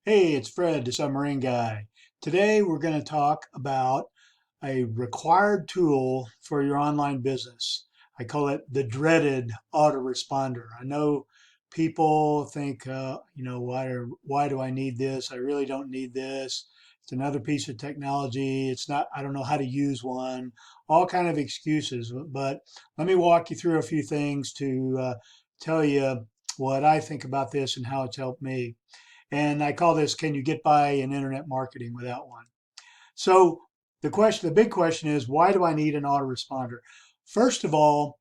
Hey, it's Fred, the submarine guy. Today we're going to talk about a required tool for your online business. I call it the dreaded autoresponder. I know people think, why do I need this? I really don't need this. It's another piece of technology. It's not, I don't know how to use one. All kind of excuses. But let me walk you through a few things to tell you what I think about this and how it's helped me. And I call this, can you get by in internet marketing without one? So the big question is, why do I need an autoresponder? First of all,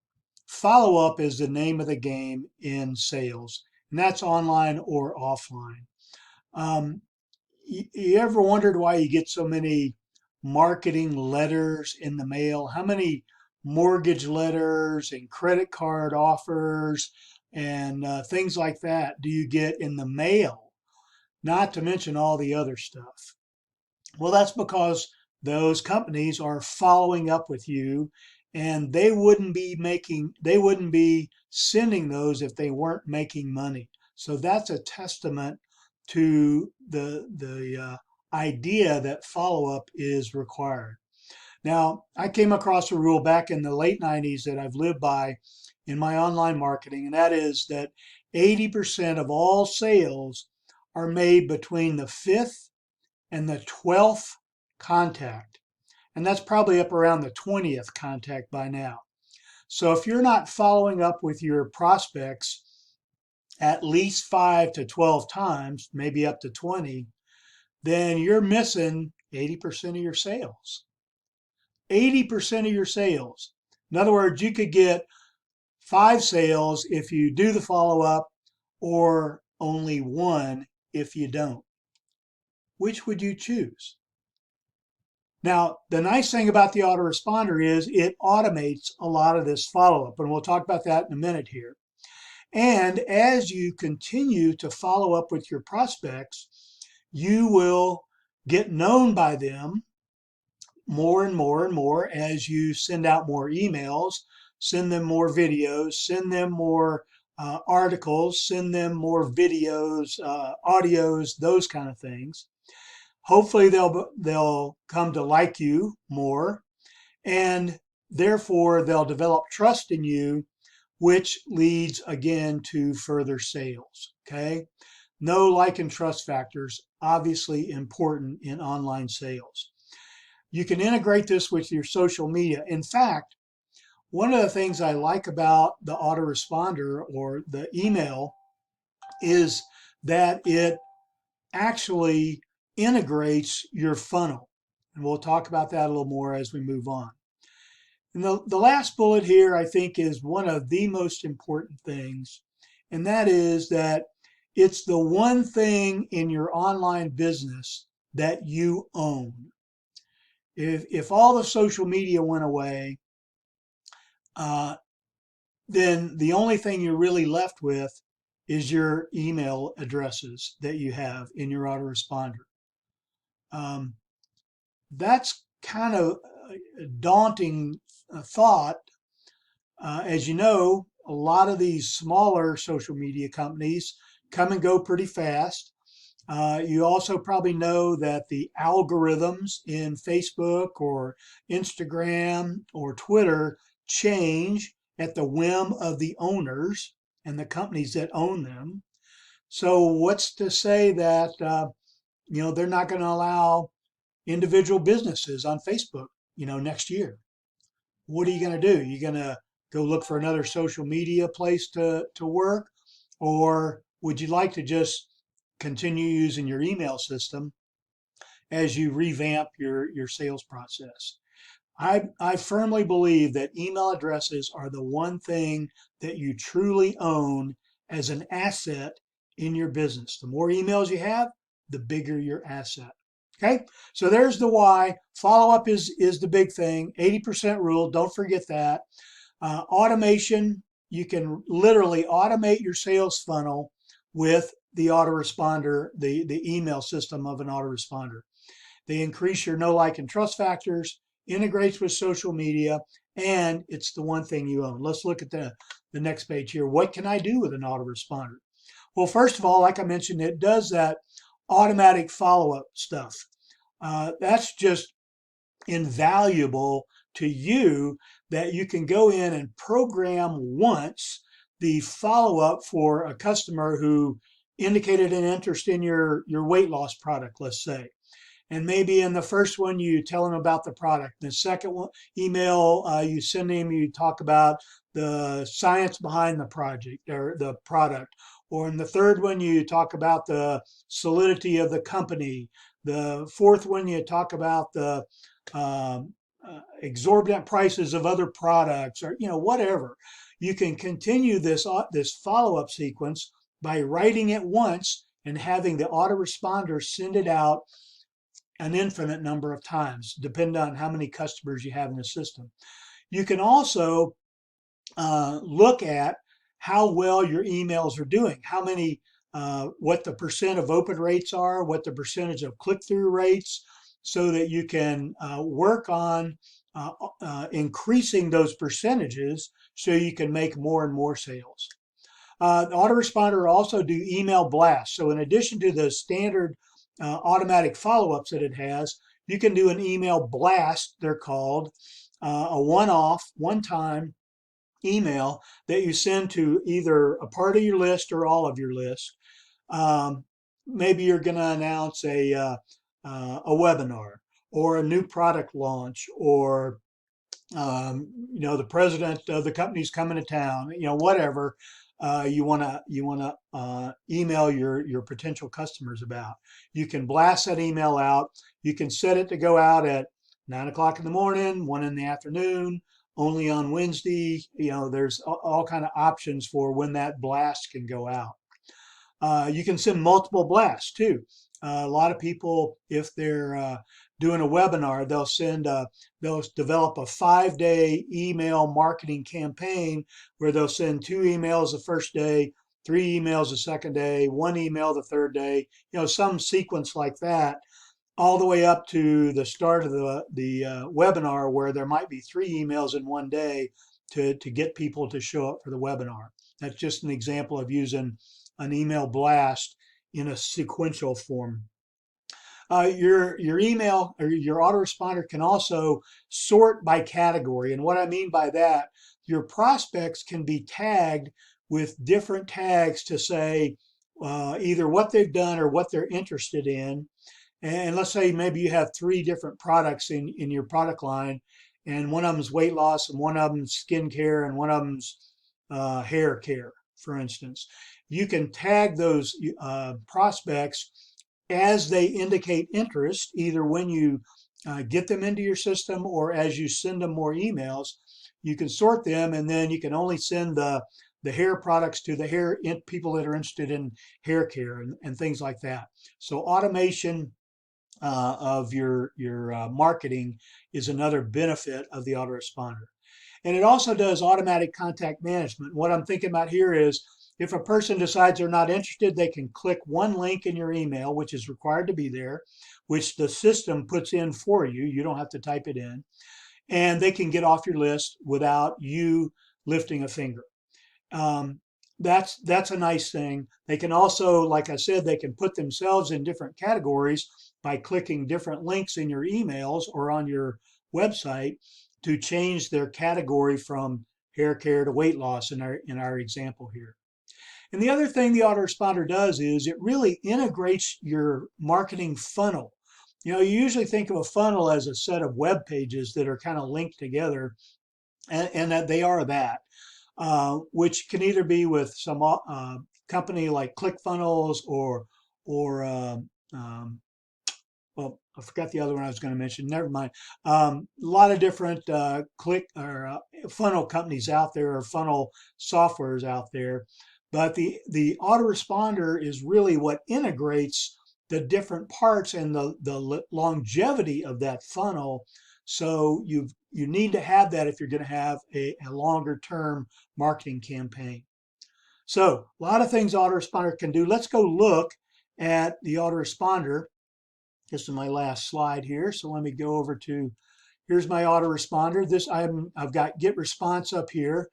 follow up is the name of the game in sales, and that's online or offline. Um, you ever wondered why you get so many marketing letters in the mail? How many mortgage letters and credit card offers and things like that do you get in the mail? Not to mention all the other stuff. Well, that's because those companies are following up with you, and they wouldn't be sending those if they weren't making money. So that's a testament to the idea that follow up is required. Now, I came across a rule back in the late 90s that I've lived by in my online marketing, and that is that 80% of all sales are made between the fifth and the 12th contact. And that's probably up around the 20th contact by now. So if you're not following up with your prospects at least 5 to 12 times, maybe up to 20, then you're missing 80% of your sales. 80% of your sales. In other words, you could get 5 sales if you do the follow up, or only 1 if you don't. Which would you choose? Now, the nice thing about the autoresponder is it automates a lot of this follow up, and we'll talk about that in a minute here. And as you continue to follow up with your prospects, you will get known by them more and more and more as you send out more emails, send them more videos, send them more articles, send them more videos, audios, those kind of things. Hopefully they'll come to like you more, and therefore they'll develop trust in you, which leads again to further sales. Okay. No like and trust factors, obviously important in online sales. You can integrate this with your social media. In fact, one of the things I like about the autoresponder or the email is that it actually integrates your funnel. And we'll talk about that a little more as we move on. And the last bullet here, I think, is one of the most important things. And that is that it's the one thing in your online business that you own. If all the social media went away, uh, then the only thing you're really left with is your email addresses that you have in your autoresponder. Um, that's kind of a daunting thought. As you know, a lot of these smaller social media companies come and go pretty fast. You also probably know that the algorithms in Facebook or Instagram or Twitter change at the whim of the owners and the companies that own them. So what's to say that they're not going to allow individual businesses on Facebook, next year? What are you going to do? You going to go look for another social media place to work, or would you like to just continue using your email system as you revamp your sales process? I firmly believe that email addresses are the one thing that you truly own as an asset in your business. The more emails you have, the bigger your asset. Okay, so there's the why. Follow up is the big thing. 80% rule. Don't forget that. Automation. You can literally automate your sales funnel with the autoresponder, the email system of an autoresponder. They increase your know, like, and trust factors, integrates with social media, and it's the one thing you own. Let's look at the next page here. What can I do with an autoresponder? Well, first of all, like I mentioned, it does that automatic follow-up stuff. That's just invaluable to you, that you can go in and program once the follow-up for a customer who indicated an interest in your weight loss product, let's say. And maybe in the first one, you tell them about the product. The second one, email, you send them, you talk about the science behind the project or the product. Or in the third one, you talk about the solidity of the company. The fourth one, you talk about the um, exorbitant prices of other products, or whatever. You can continue this follow-up sequence by writing it once and having the autoresponder send it out an infinite number of times, depending on how many customers you have in the system. You can also look at how well your emails are doing, how many, what the percent of open rates are, what the percentage of click-through rates, so that you can work on increasing those percentages so you can make more and more sales. The autoresponder also do email blasts. So in addition to the standard automatic follow-ups that it has, you can do an email blast, they're called, a one-off, one-time email that you send to either a part of your list or all of your list. Maybe you're going to announce a webinar or a new product launch, or the president of the company's coming to town, whatever you want to email your potential customers about. You can blast that email out. You can set it to go out at 9 o'clock in the morning, 1 in the afternoon, only on Wednesday. There's all kind of options for when that blast can go out. You can send multiple blasts too. A lot of people, if they're doing a webinar, they'll develop a 5-day email marketing campaign where they'll send 2 emails the first day, 3 emails the second day, 1 email the third day, some sequence like that, all the way up to the start of the webinar, where there might be 3 emails in one day to get people to show up for the webinar. That's just an example of using an email blast in a sequential form. Your email or your autoresponder can also sort by category. And what I mean by that, your prospects can be tagged with different tags to say either what they've done or what they're interested in. And let's say maybe you have 3 different products in your product line, and one of them is weight loss, and one of them is skin care, and one of them's hair care, for instance. You can tag those prospects as they indicate interest, either when you get them into your system or as you send them more emails. You can sort them, and then you can only send the hair products to the people that are interested in hair care and things like that. So automation of your marketing is another benefit of the autoresponder. And it also does automatic contact management. What I'm thinking about here is, if a person decides they're not interested, they can click one link in your email, which is required to be there, which the system puts in for you. You don't have to type it in. And they can get off your list without you lifting a finger. That's a nice thing. They can also, like I said, they can put themselves in different categories by clicking different links in your emails or on your website to change their category from hair care to weight loss in our example here. And the other thing the autoresponder does is it really integrates your marketing funnel. You usually think of a funnel as a set of web pages that are kind of linked together, and that they are that, which can either be with some company like ClickFunnels or well, I forgot the other one I was going to mention. Never mind. A lot of different funnel companies out there, or funnel softwares out there. But the autoresponder is really what integrates the different parts and the longevity of that funnel. So you need to have that if you're going to have a longer term marketing campaign. So a lot of things autoresponder can do. Let's go look at the autoresponder. This is my last slide here. So let me go over to, here's my autoresponder. I've got Get Response up here.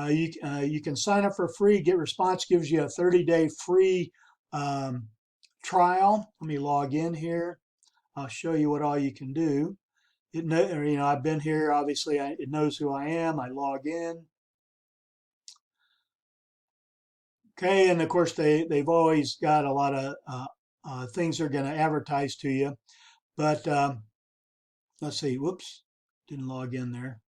You can sign up for free. Get Response gives you a 30-day free trial. Let me log in here. I'll show you what all you can do. I've been here. Obviously, it knows who I am. I log in. Okay, and of course they've always got a lot of things they're going to advertise to you. But let's see. Whoops, didn't log in there.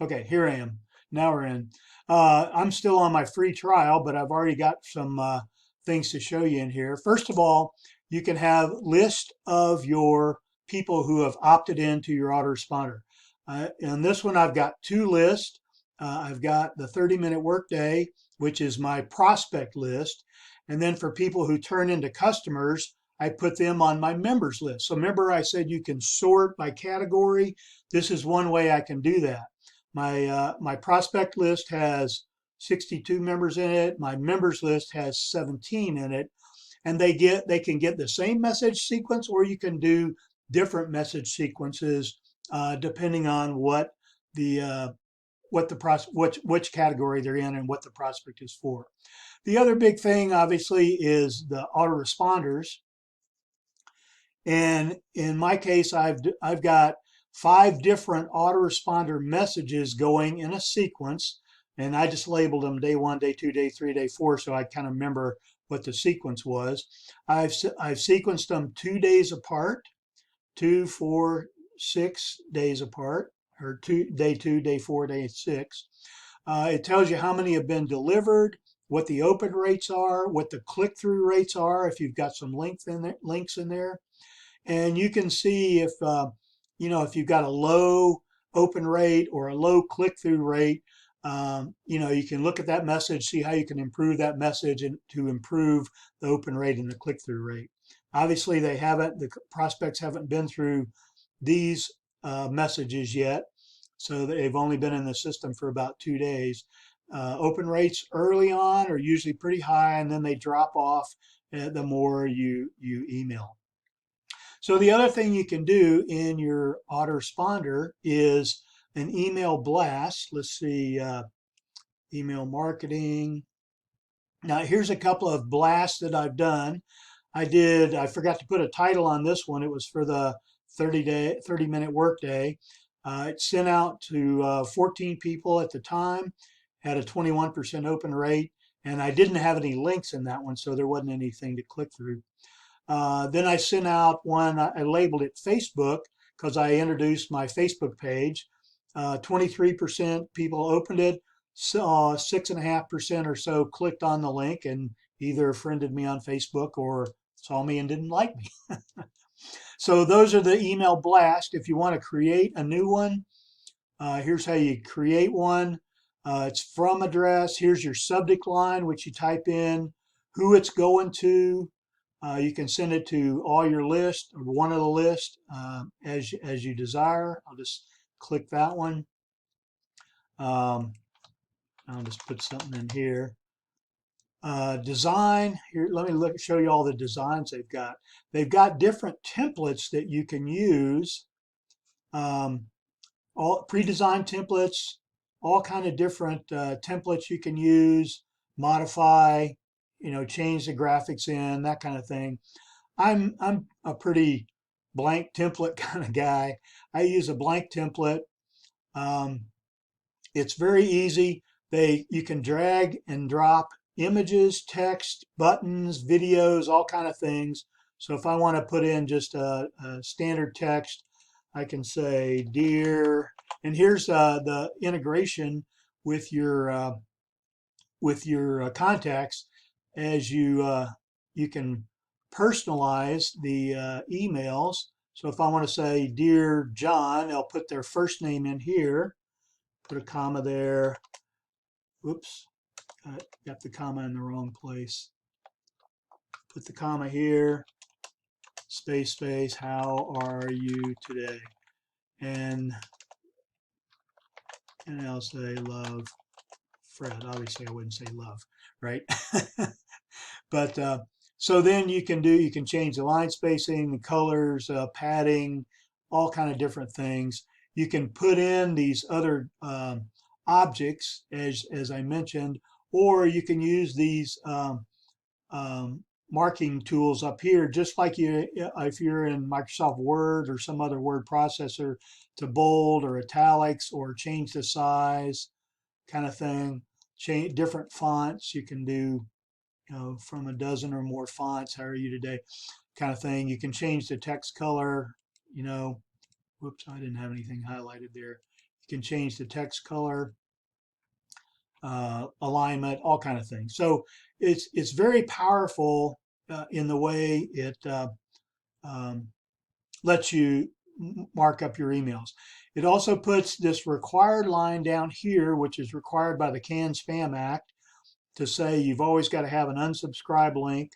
Okay, here I am. Now we're in. I'm still on my free trial, but I've already got some things to show you in here. First of all, you can have list of your people who have opted into your autoresponder. In this one, I've got two lists. I've got the 30-minute workday, which is my prospect list. And then for people who turn into customers, I put them on my members list. So remember I said you can sort by category. This is one way I can do that. My prospect list has 62 members in it. My members list has 17 in it, and they can get the same message sequence, or you can do different message sequences depending on which category they're in and what the prospect is for. The other big thing, obviously, is the autoresponders. And in my case, I've got 5 different autoresponder messages going in a sequence, and I just labeled them day 1, day 2, day 3, day 4, so I kind of remember what the sequence was. I've sequenced them 2 days apart, 2, 4, 6 days apart, or day 2, day 4, day 6. It tells you how many have been delivered, what the open rates are, what the click-through rates are, if you've got some links in there. And you can see if if you've got a low open rate or a low click-through rate. You can look at that message, see how you can improve that message and to improve the open rate and the click-through rate. Obviously, the prospects haven't been through these messages yet, so they've only been in the system for about 2 days. Open rates early on are usually pretty high, and then they drop off the more you email. So the other thing you can do in your autoresponder is an email blast. Let's see, email marketing. Now here's a couple of blasts that I've done. I forgot to put a title on this one. It was for the 30-minute workday. It sent out to 14 people at the time, had a 21% open rate, and I didn't have any links in that one, so there wasn't anything to click through. Then I sent out one, I labeled it Facebook because I introduced my Facebook page. 23% people opened it, 6.5% or so clicked on the link and either friended me on Facebook or saw me and didn't like me. So those are the email blast. If you want to create a new one, here's how you create one. It's from address. Here's your subject line, which you type in, who it's going to. You can send it to all your list or one of the list as you desire. I'll just click that one. I'll just put something in here. Design here. Let me show you all the designs they've got. They've got different templates that you can use. All pre-designed templates, all kind of different templates you can use, modify, change the graphics in, that kind of thing. I'm a pretty blank template kind of guy. I use a blank template. It's very easy. You can drag and drop images, text, buttons, videos, all kind of things. So if I want to put in just a standard text, I can say dear, and here's the integration with your contacts as you can personalize the emails. So if I want to say dear John, I'll put their first name in here, put a comma there. Oops, I got the comma in the wrong place. Put the comma here, space, how are you today? And I'll say love Fred. Obviously I wouldn't say love, right? But so then you can change the line spacing, the colors, padding, all kind of different things. You can put in these other objects as I mentioned, or you can use these marking tools up here, just like you if you're in Microsoft Word or some other word processor, to bold or italics or change the size kind of thing. Change different fonts. You can do, from a dozen or more fonts. How are you today? Kind of thing. You can change the text color. You know, whoops, I didn't have anything highlighted there. You can change the text color, alignment, all kind of things. So it's very powerful in the way it um, lets you mark up your emails. It also puts this required line down here, which is required by the CAN-SPAM Act, to say you've always got to have an unsubscribe link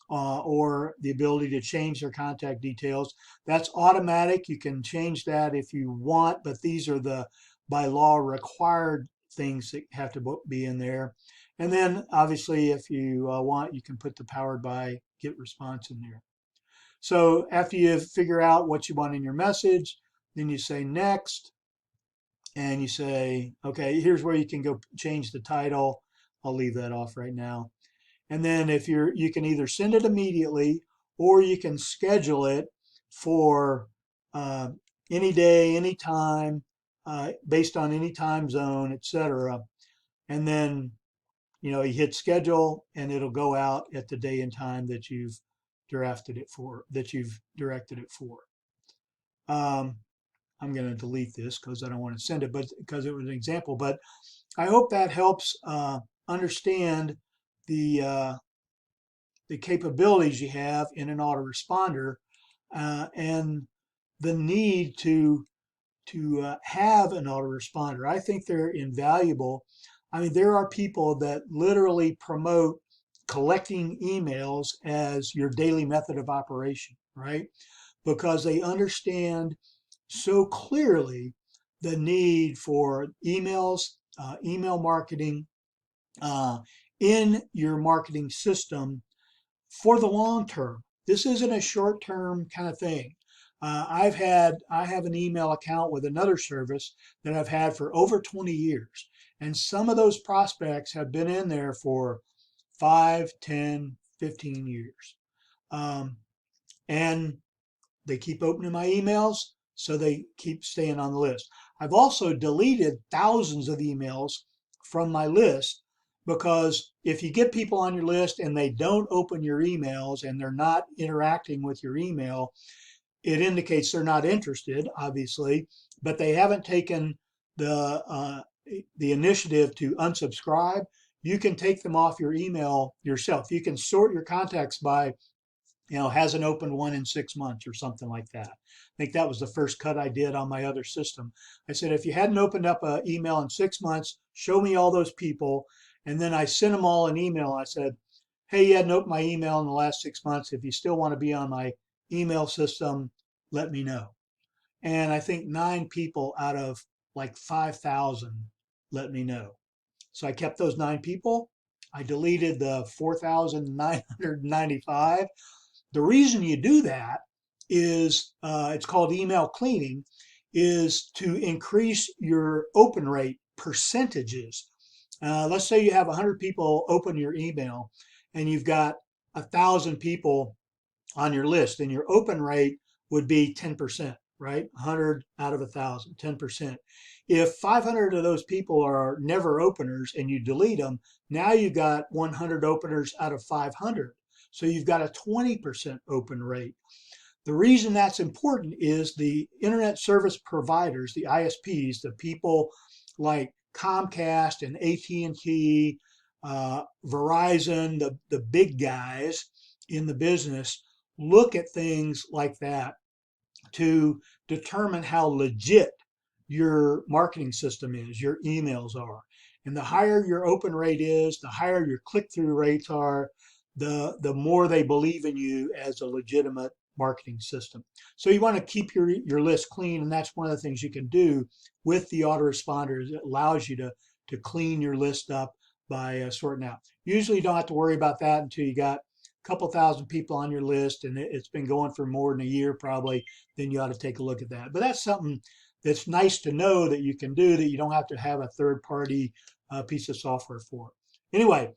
or the ability to change their contact details. That's automatic. You can change that if you want, but these are the by law required things that have to be in there. And then obviously if you want, you can put the powered by get response in there. So after you figure out what you want in your message, then you say next, and you say, okay, here's where you can go change the title. I'll leave that off right now. And then if you can either send it immediately or you can schedule it for uh, any day, any time, based on any time zone, etc. And then, you hit schedule and it'll go out at the day and time that you've directed it for. Um, I'm going to delete this because I don't want to send it, but because it was an example. But I hope that helps understand the the capabilities you have in an autoresponder and the need to have an autoresponder. I think they're invaluable. I mean, there are people that literally promote collecting emails as your daily method of operation, right? Because they understand so clearly the need for emails, email marketing uh, in your marketing system for the long term. This isn't a short term kind of thing. I have an email account with another service that I've had for over 20 years. And some of those prospects have been in there for 5, 10, 15 years. Um, and they keep opening my emails, so they keep staying on the list. I've also deleted thousands of emails from my list because if you get people on your list and they don't open your emails and they're not interacting with your email, it indicates they're not interested, obviously, but they haven't taken the initiative to unsubscribe. You can take them off your email yourself. You can sort your contacts by hasn't opened one in 6 months or something like that. I think that was the first cut I did on my other system. I said, if you hadn't opened up an email in 6 months, show me all those people. And then I sent them all an email. I said, hey, you hadn't opened my email in the last 6 months. If you still want to be on my email system, let me know. And I think 9 people out of like 5,000 let me know. So I kept those 9 people. I deleted the 4,995. The reason you do that is it's called email cleaning, is to increase your open rate percentages. Let's say you have 100 people open your email and you've got 1,000 people on your list, and your open rate would be 10%, right? 100 out of 1,000, 10%. If 500 of those people are never openers and you delete them, now you got 100 openers out of 500. So you've got a 20% open rate. The reason that's important is the internet service providers, the ISPs, the people like Comcast and AT&T, Verizon, the big guys in the business, look at things like that to determine how legit your marketing system is, your emails are. And the higher your open rate is, the higher your click-through rates are, the more they believe in you as a legitimate marketing system. So you want to keep your list clean, and that's one of the things you can do with the autoresponders. It allows you to clean your list up by sorting out. Usually you don't have to worry about that until you got a couple thousand people on your list and it's been going for more than a year probably. Then you ought to take a look at that. But that's something that's nice to know that you can do, that you don't have to have a third party piece of software for. Anyway,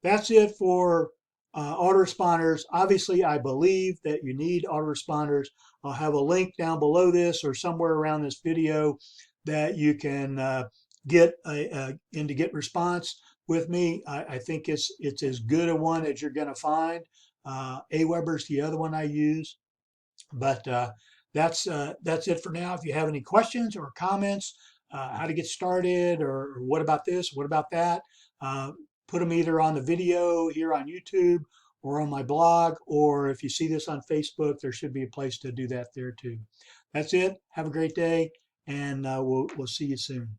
that's it for autoresponders. Obviously, I believe that you need autoresponders. I'll have a link down below this or somewhere around this video that you can get in to get response with me. I think it's as good a one as you're going to find. Aweber's the other one I use, but that's it for now. If you have any questions or comments, how to get started, or what about this, what about that, uh, put them either on the video here on YouTube or on my blog, or if you see this on Facebook, there should be a place to do that there too. That's it. Have a great day, and we'll see you soon.